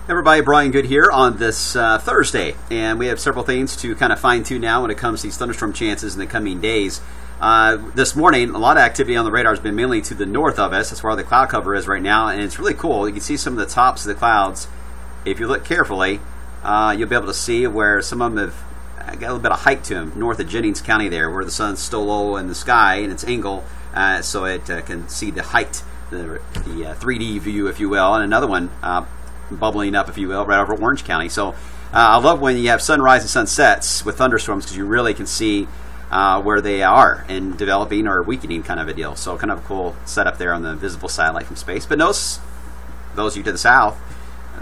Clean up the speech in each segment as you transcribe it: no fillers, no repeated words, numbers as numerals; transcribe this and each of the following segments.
Everybody, Brian Good here on this Thursday, and we have several things to kind of fine-tune now when it comes to these thunderstorm chances in the coming days. This morning, a lot of activity on the radar has been mainly to the north of us. That's where all the cloud cover is right now, and it's really cool. You can see some of the tops of the clouds. If you look carefully, you'll be able to see where some of them have got a little bit of height to them, north of Jennings County there, where the sun's still low in the sky and its angle, so it can see the height, the 3D view, if you will, and another one bubbling up, if you will, right over Orange County. So I love when you have sunrise and sunsets with thunderstorms because you really can see where they are and developing or weakening kind of a deal. So kind of a cool setup there on the visible satellite from space. But notice, those of you to the south,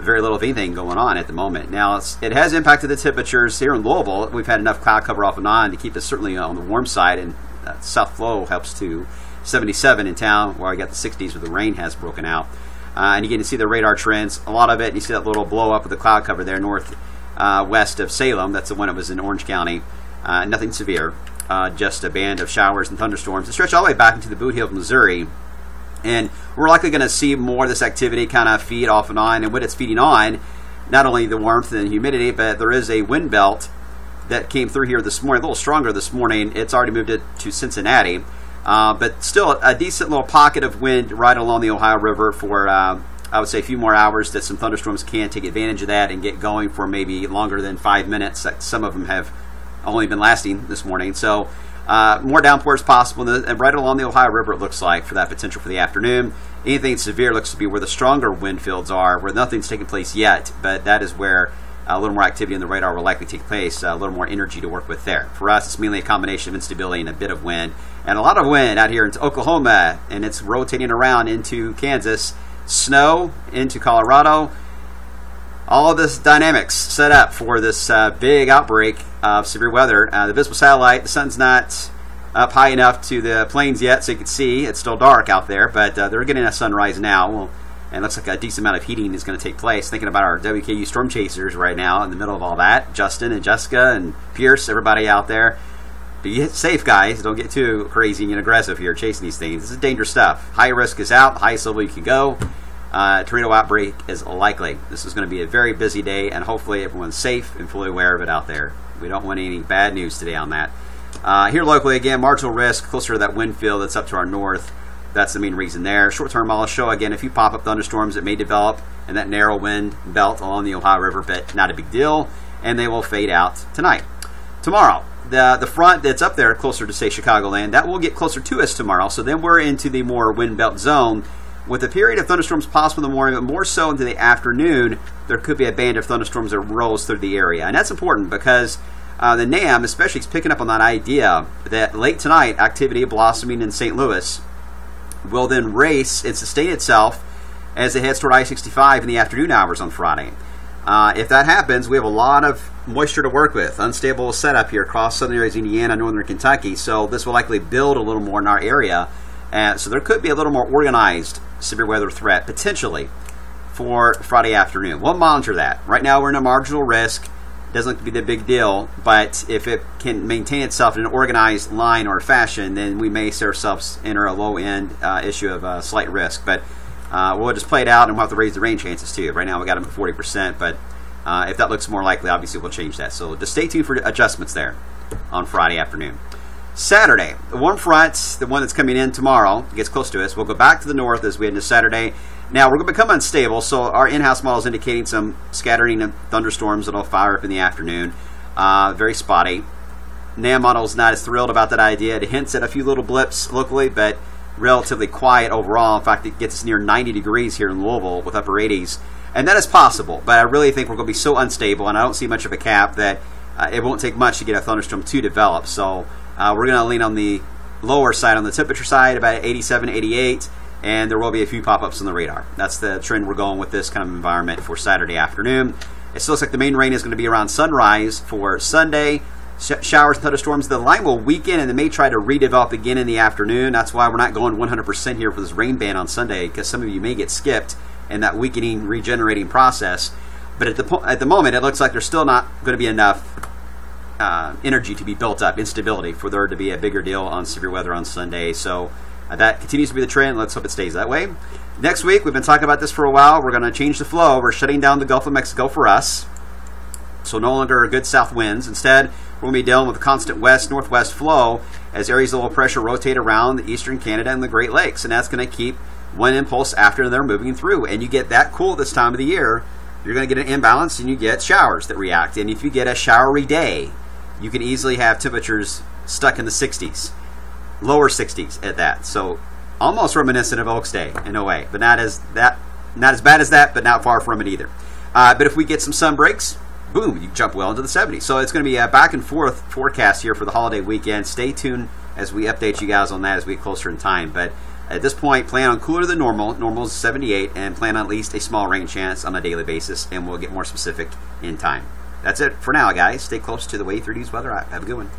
very little of anything going on at the moment. Now, it has impacted the temperatures here in Louisville. We've had enough cloud cover off and on to keep us certainly on the warm side, and south flow helps too. 77 in town, where I got the 60s where the rain has broken out. And you can see the radar trends, a lot of it, and you see that little blow up of the cloud cover there north west of Salem. That's the one that was in Orange County. Nothing severe, just a band of showers and thunderstorms that stretch all the way back into the Boot Heel of Missouri. And we're likely going to see more of this activity kind of feed off and on. And what it's feeding on, not only the warmth and humidity, but there is a wind belt that came through here this morning, a little stronger this morning. It's already moved it to Cincinnati. But still a decent little pocket of wind right along the Ohio River for, I would say, a few more hours that some thunderstorms can take advantage of that and get going for maybe longer than 5 minutes. Some of them have only been lasting this morning. So more downpours possible, and right along the Ohio River, it looks like, for that potential for the afternoon. Anything severe looks to be where the stronger wind fields are, where nothing's taken place yet, but that is where a little more activity in the radar will likely take place, a little more energy to work with there. For us, it's mainly a combination of instability and a bit of wind. And a lot of wind out here into Oklahoma, and it's rotating around into Kansas, snow into Colorado. All of this dynamics set up for this big outbreak of severe weather. The visible satellite, the sun's not up high enough to the plains yet, so you can see it's still dark out there, but they're getting a sunrise now. And it looks like a decent amount of heating is going to take place. Thinking about our WKU storm chasers right now in the middle of all that. Justin and Jessica and Pierce, everybody out there. Be safe, guys. Don't get too crazy and aggressive here chasing these things. This is dangerous stuff. High risk is out. Highest level you can go. Tornado outbreak is likely. This is going to be a very busy day, and hopefully everyone's safe and fully aware of it out there. We don't want any bad news today on that. Here locally, again, marginal risk closer to that wind field that's up to our north. That's the main reason there. Short-term models show, again, a few pop-up thunderstorms that may develop in that narrow wind belt along the Ohio River, but not a big deal, and they will fade out tonight. Tomorrow, the front that's up there closer to, say, Chicagoland, that will get closer to us tomorrow, so then we're into the more wind belt zone. With a period of thunderstorms possible in the morning, but more so into the afternoon, there could be a band of thunderstorms that rolls through the area. And that's important because the NAM especially is picking up on that idea that late tonight, activity blossoming in St. Louis will then race and sustain itself as it heads toward I-65 in the afternoon hours on Friday. If that happens, we have a lot of moisture to work with. Unstable setup here across southern areas of Indiana, northern Kentucky, so this will likely build a little more in our area. So there could be a little more organized severe weather threat, potentially, for Friday afternoon. We'll monitor that. Right now, we're in a marginal risk. Doesn't look to be the big deal, but if it can maintain itself in an organized line or fashion, then we may see ourselves enter a low-end issue of slight risk. But we'll just play it out, and we'll have to raise the rain chances too. Right now we got them at 40%, but if that looks more likely, obviously we'll change that. So just stay tuned for adjustments there on Friday afternoon. Saturday, the warm front, the one that's coming in tomorrow, gets close to us. We'll go back to the north as we head into Saturday. Now, we're going to become unstable, so our in-house model is indicating some scattering of thunderstorms that will fire up in the afternoon. Very spotty. NAM model is not as thrilled about that idea. It hints at a few little blips locally, but relatively quiet overall. In fact, it gets us near 90 degrees here in Louisville with upper 80s. And that is possible, but I really think we're going to be so unstable, and I don't see much of a cap that it won't take much to get a thunderstorm to develop. So we're going to lean on the lower side, on the temperature side, about 87, 88. And there will be a few pop-ups on the radar. That's the trend we're going with this kind of environment for Saturday afternoon. It still looks like the main rain is going to be around sunrise for Sunday. Showers and thunderstorms. The line will weaken and they may try to redevelop again in the afternoon. That's why we're not going 100% here for this rain band on Sunday, because some of you may get skipped in that weakening, regenerating process. But at the moment, it looks like there's still not going to be enough energy to be built up, instability, for there to be a bigger deal on severe weather on Sunday. So That continues to be the trend. Let's hope it stays that way. Next week, we've been talking about this for a while. We're going to change the flow. We're shutting down the Gulf of Mexico for us. So no longer good south winds. Instead, we're going to be dealing with a constant west-northwest flow as areas of low pressure rotate around the eastern Canada and the Great Lakes. And that's going to keep one impulse after they're moving through. And you get that cool this time of the year, you're going to get an imbalance and you get showers that react. And if you get a showery day, you can easily have temperatures stuck in the 60s, lower 60s at that. So almost reminiscent of Oaks Day in a way, but not as bad as that, but not far from it either. But if we get some sun breaks, boom, you jump well into the 70s. So it's going to be a back and forth forecast here for the holiday weekend. Stay tuned as we update you guys on that as we get closer in time. But at this point, plan on cooler than normal. Normal is 78, and plan on at least a small rain chance on a daily basis, and we'll get more specific in time. That's it for now, guys. Stay close to the Wave 3D's weather app. Have a good one.